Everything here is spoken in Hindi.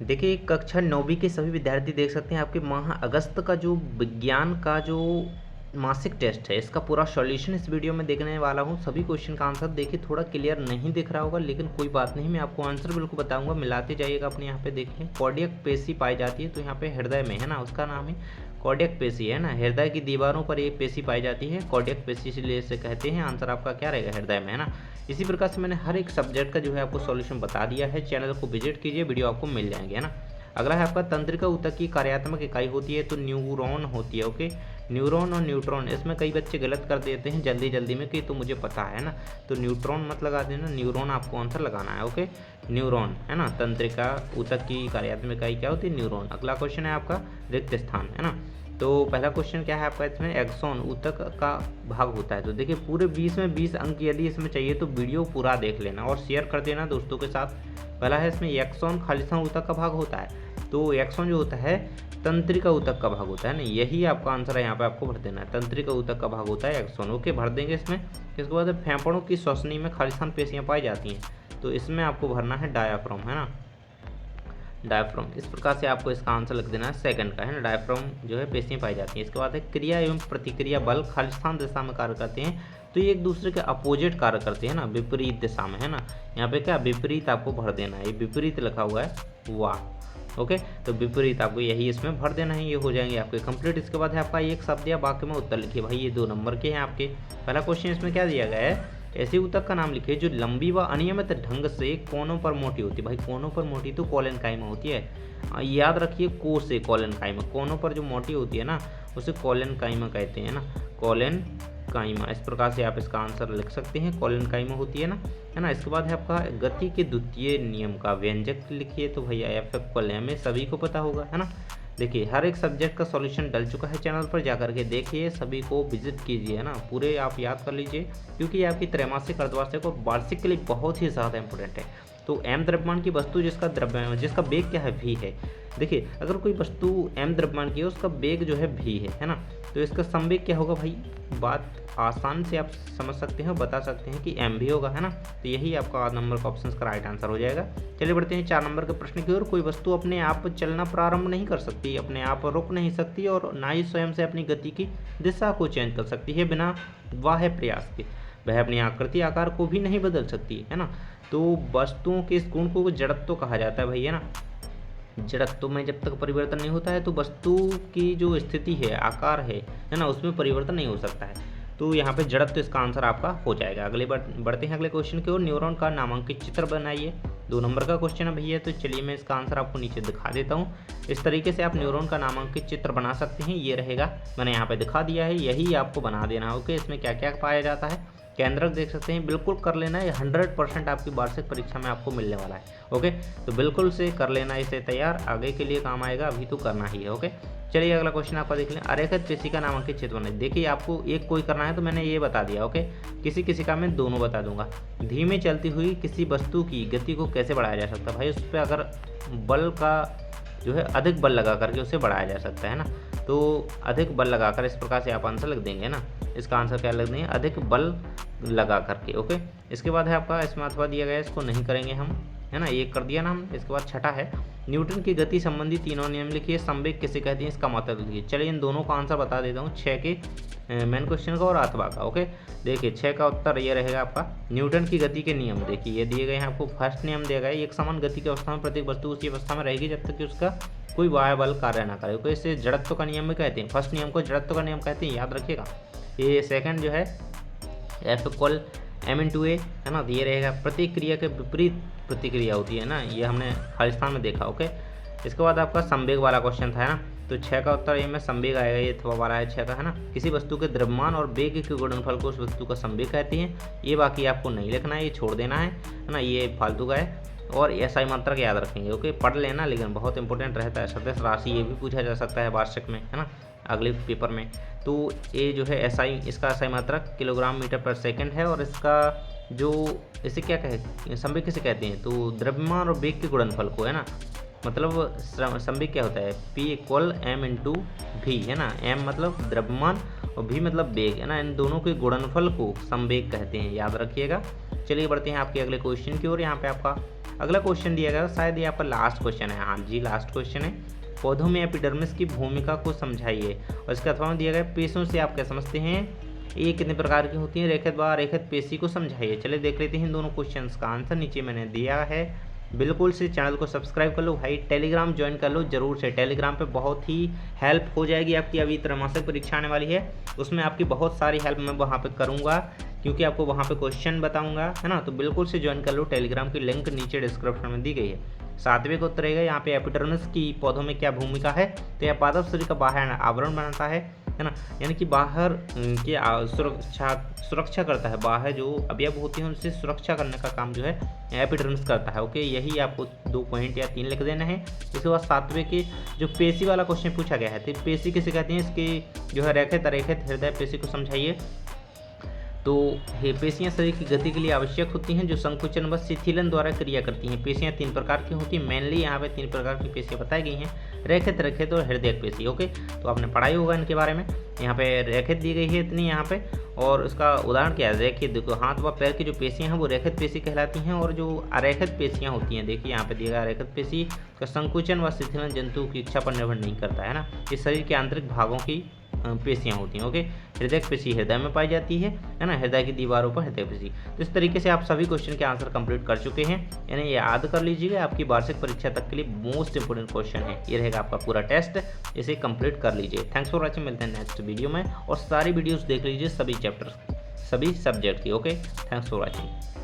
देखिए, कक्षा 9वीं के सभी विद्यार्थी देख सकते हैं आपके माह अगस्त का जो विज्ञान का जो मासिक टेस्ट है, इसका पूरा सॉल्यूशन इस वीडियो में देखने वाला हूँ। सभी क्वेश्चन का आंसर देखिए, थोड़ा क्लियर नहीं दिख रहा होगा, लेकिन कोई बात नहीं, मैं आपको आंसर बिल्कुल बताऊंगा। मिलाते जाइएगा। अपने यहाँ पे देखिए, कार्डियक पेशी पाई जाती है, तो यहाँ पे हृदय में है ना, उसका नाम है कार्डियक पेशी है ना। हृदय की दीवारों पर ये पेशी पाई जाती है, कार्डियक पेशी इसलिए इसे कहते हैं। आंसर आपका क्या रहेगा? हृदय में है ना। इसी प्रकार से मैंने हर एक सब्जेक्ट का जो है आपको सॉल्यूशन बता दिया है। चैनल को विजिट कीजिए, वीडियो आपको मिल जाएंगे, है ना। अगला है आपका तंत्रिका ऊतक की कार्यात्मक इकाई होती है, तो न्यूरॉन होती है। ओके, न्यूरॉन और न्यूट्रॉन, इसमें कई बच्चे गलत कर देते हैं जल्दी जल्दी में कि तो मुझे पता है ना, तो न्यूट्रॉन मत लगा देना, न्यूरॉन आपको आंसर लगाना है। ओके, न्यूरॉन है ना। तंत्रिका ऊतक की कार्यात्मक इकाई क्या होती है? न्यूरॉन। अगला क्वेश्चन है आपका रिक्त स्थान, है ना। तो पहला क्वेश्चन क्या है आपका इसमें? एक्सॉन ऊतक का भाग होता है। तो देखिए, पूरे 20 में 20 अंक यदि इसमें चाहिए तो वीडियो पूरा देख लेना और शेयर कर देना दोस्तों के साथ। पहला है इसमें एक्सॉन खालिस्तान ऊतक का भाग होता है, तो एक्सॉन जो होता है तंत्रिका ऊतक का भाग होता है ना, यही आपका आंसर है। यहाँ पे आपको भर देना है, तंत्रिका ऊतक का भाग होता है एक्सॉन। ओके, भर देंगे इसमें। इसके बाद फेफड़ों की श्वसनी में खालिस्तान पेशियाँ पाई जाती हैं, तो इसमें आपको भरना है डायाफ्राम, है ना, डायफ्राम। इस प्रकार से आपको इसका आंसर लिख देना है सेकंड का, है ना। डायफ्राम जो है पेशियाँ पाई जाती हैं। इसके बाद है क्रिया एवं प्रतिक्रिया बल खालिस्तान दिशा में कार्य करते हैं, तो ये एक दूसरे के अपोजिट कार्य करते हैं ना, विपरीत दिशा में, है ना। यहाँ पे क्या विपरीत आपको भर देना है, ये विपरीत लिखा हुआ है, वाह। ओके, तो विपरीत आपको यही इसमें भर देना है, ये हो जाएंगे आपके कंप्लीट। इसके बाद है आपका एक शब्द या वाक्य में उत्तर लिखिए। भाई ये 2 नंबर के हैं आपके। पहला क्वेश्चन इसमें क्या दिया गया है? ऐसे ऊतक का नाम लिखिए जो लंबी व अनियमित ढंग से कोनों पर मोटी होती है। भाई कोनों पर मोटी तो कोलेनकाइमा होती है, याद रखिए, को से कोलेनकाइमा, कोनों पर जो मोटी होती है ना उसे कोलेनकाइमा कहते हैं ना, कोलेनकाइमा। इस प्रकार से आप इसका आंसर लिख सकते हैं, कोलेनकाइमा होती है ना, है ना। इसके बाद है आपका गति के द्वितीय नियम का व्यंजक लिखिए। तो भैया F=m, में सभी को पता होगा, है ना। देखिए, हर एक सब्जेक्ट का सॉल्यूशन डल चुका है चैनल पर, जाकर के देखिए, सभी को विजिट कीजिए, है ना। पूरे आप याद कर लीजिए, क्योंकि ये आपकी त्रैमासिक, अर्धवार्षिक और वार्षिक के लिए बहुत ही ज़्यादा इंपॉर्टेंट है। तो m द्रव्यमान की वस्तु जिसका वेग क्या है? v है। देखिए, अगर कोई वस्तु m द्रव्यमान की है, उसका वेग जो है v है ना, तो इसका संवेग क्या होगा? भाई बात आसान से आप समझ सकते हैं, बता सकते हैं कि m भी होगा, है ना। तो यही आपका 8 नंबर का ऑप्शन का राइट आंसर हो जाएगा। चलिए बढ़ते हैं 4 नंबर के प्रश्न की ओर। कोई वस्तु अपने आप चलना प्रारंभ नहीं कर सकती, अपने आप रुक नहीं सकती और ना ही स्वयं से अपनी गति की दिशा को चेंज कर सकती है बिना बाह्य प्रयास के। वह अपनी आकृति आकार को भी नहीं बदल सकती, है ना। तो वस्तुओं के इस गुण को जड़त्व कहा जाता है भाई, है ना। जड़त्व में जब तक परिवर्तन नहीं होता है तो वस्तु की जो स्थिति है, आकार है ना, उसमें परिवर्तन नहीं हो सकता है। तो यहाँ पे जड़त्व इसका आंसर आपका हो जाएगा। अगले बढ़ते हैं अगले क्वेश्चन की ओर। न्यूरॉन का नामांकित चित्र बनाइए। 2 नंबर का क्वेश्चन है भैया, तो चलिए मैं इसका आंसर आपको नीचे दिखा देता हूँ। इस तरीके से आप न्यूरॉन का नामांकित चित्र बना सकते हैं, ये रहेगा, मैंने यहाँ पे दिखा दिया है, यही आपको बना देना है। ओके, इसमें क्या क्या पाया जाता है? केंद्रक देख सकते हैं, बिल्कुल कर लेना है, 100% आपकी वार्षिक परीक्षा में आपको मिलने वाला है। ओके, तो बिल्कुल से कर लेना इसे तैयार, आगे के लिए काम आएगा, अभी तो करना ही है। ओके, चलिए अगला क्वेश्चन आपका देख लें। अरेखित पेशी का नामांकित चित्र बनाइए। देखिए, आपको एक कोई करना है तो मैंने ये बता दिया। ओके, किसी किसी का मैं दोनों बता दूंगा। धीमे चलती हुई किसी वस्तु की गति को कैसे बढ़ाया जा सकता है? भाई उस पर अगर बल का जो है अधिक बल लगा करके उसे बढ़ाया जा सकता है ना, तो अधिक बल लगाकर, इस प्रकार से आप आंसर लिख देंगे ना। इसका आंसर क्या लिख देंगे? अधिक बल लगा करके। ओके, इसके बाद है आपका इसमें अथवा दिया गया, इसको नहीं करेंगे हम, है ना, ये कर दिया ना हम। इसके बाद छठा है न्यूटन की गति संबंधी तीनों नियम लिखिए। संवेग किसे कहते हैं? इसका मतलब लिखिए। चलिए इन दोनों का आंसर बता देता हूँ, 6 के मेन क्वेश्चन का और अथवा का। ओके, देखिए 6 का उत्तर ये रहेगा आपका न्यूटन की गति के नियम। देखिए ये दिए गए हैं आपको। फर्स्ट नियम दिया गया है, एक समान गति की अवस्था में प्रत्येक वस्तु उसी अवस्था में रहेगी जब तक कि उसका कोई बाह्य बल कार्य ना करे। ओके, इसे जड़त्व का नियम भी कहते हैं। फर्स्ट नियम को जड़त्व का नियम कहते हैं, याद रखिएगा। ये सेकंड जो है F=m×a, है ना, ये रहेगा। प्रतिक्रिया के विपरीत प्रतिक्रिया होती है ना, ये हमने खालिस्तान में देखा। ओके, इसके बाद आपका संवेग वाला क्वेश्चन था, है ना, तो 6 का उत्तर ये में संवेग आएगा, ये थोड़ा वाला है 6 का, है ना। किसी वस्तु के द्रव्यमान और वेग के गुणनफल को उस वस्तु का संवेग कहती हैं। ये बाकी आपको नहीं लिखना है, ये छोड़ देना है ना, ये फालतू का है। और SI मात्रक याद रखेंगे। ओके, पढ़ लेना, लेकिन बहुत इंपॉर्टेंट रहता है। सदस्य राशि ये भी पूछा जा सकता है वार्षिक में, है ना, अगले पेपर में। तो ये जो है SI, इसका SI मात्रक किलोग्राम मीटर पर सेकंड है, और इसका जो इसे क्या कहे, संवेग किसे कहते हैं? तो द्रव्यमान और वेग के गुणनफल को, है ना, मतलब संवेग क्या होता है? P=m×v, है ना। m मतलब द्रव्यमान और v मतलब वेग, है ना, इन दोनों के गुणनफल को संवेग कहते हैं, याद रखिएगा। चलिए बढ़ते हैं आपके अगले क्वेश्चन की ओर। यहाँ पे आपका अगला क्वेश्चन दिया गया, शायद ये आपका लास्ट क्वेश्चन है। हाँ जी, लास्ट क्वेश्चन है। पौधों में एपिडर्मिस की भूमिका को समझाइए। और इसका अथवा में दिया गया, पेशियों से आप क्या समझते हैं, ये कितने प्रकार की होती हैं, रेखित व अरेखित पेशी को समझाइए। चलिए देख लेते हैं इन दोनों क्वेश्चंस का आंसर, नीचे मैंने दिया है। बिल्कुल से चैनल को सब्सक्राइब कर लो भाई, टेलीग्राम ज्वाइन कर लो जरूर से। टेलीग्राम पे बहुत ही हेल्प हो जाएगी आपकी। अभी त्रैमासिक परीक्षा आने वाली है, उसमें आपकी बहुत सारी हेल्प मैं वहाँ पे करूँगा, क्योंकि आपको वहाँ पे क्वेश्चन बताऊँगा, है ना। तो बिल्कुल से ज्वाइन कर लो, टेलीग्राम की लिंक नीचे डिस्क्रिप्शन में दी गई है। 7वें का उत्तर रहेगा यहाँ पे, एपिडर्मिस की पौधों में क्या भूमिका है, तो यह पादप शरीर का बाहर आवरण बनाता है ना, यानी कि बाहर की सुरक्षा करता है। बाहर जो अवयव होती हैं उनसे सुरक्षा करने का काम जो है एपिडर्मिस करता है। ओके, यही आपको 2 पॉइंट या 3 लिख देना है। इसके बाद 7वें के जो पेशी वाला क्वेश्चन पूछा गया है, तो पेशी किसे कहते हैं, इसके जो है रेखित अरेखित हृदय पेशी को समझाइए। तो ये पेशियाँ शरीर की गति के लिए आवश्यक होती हैं, जो संकुचन व शिथिलन द्वारा क्रिया करती हैं। पेशियाँ 3 प्रकार की होती हैं, मेनली यहाँ पे 3 प्रकार की पेशियाँ बताई गई हैं, रेखित, रखित और हृदय पेशी। ओके, तो आपने पढ़ाई होगा इनके बारे में। यहाँ पे रेखित दी गई है इतनी यहाँ पे, और उसका उदाहरण क्या है, रेखित देखो, हाथ व पैर की जो पेशियाँ हैं वो रेखित पेशी कहलाती हैं, और जो अरेखित पेशियाँ होती हैं, देखिए यहाँ पे दिया गया, अरेखित पेशी का संकुचन व शिथिलन जंतु की इच्छा पर निर्भर नहीं करता है ना, ये शरीर के आंतरिक भागों की पेशियाँ होती हैं। ओके, हृदय पेशी हृदय में पाई जाती है ना, हृदय की दीवारों पर हृदय पेशी। तो इस तरीके से आप सभी क्वेश्चन के आंसर कंप्लीट कर चुके हैं, यानी याद कर लीजिएगा, आपकी वार्षिक परीक्षा तक के लिए मोस्ट इंपोर्टेंट क्वेश्चन है, ये रहेगा आपका पूरा टेस्ट, इसे कंप्लीट कर लीजिए। थैंक्स फॉर वॉचिंग, मिलते हैं नेक्स्ट वीडियो में, और सारी वीडियोस देख लीजिए सभी चैप्टर सभी सब्जेक्ट की। Okay, thanks for watching.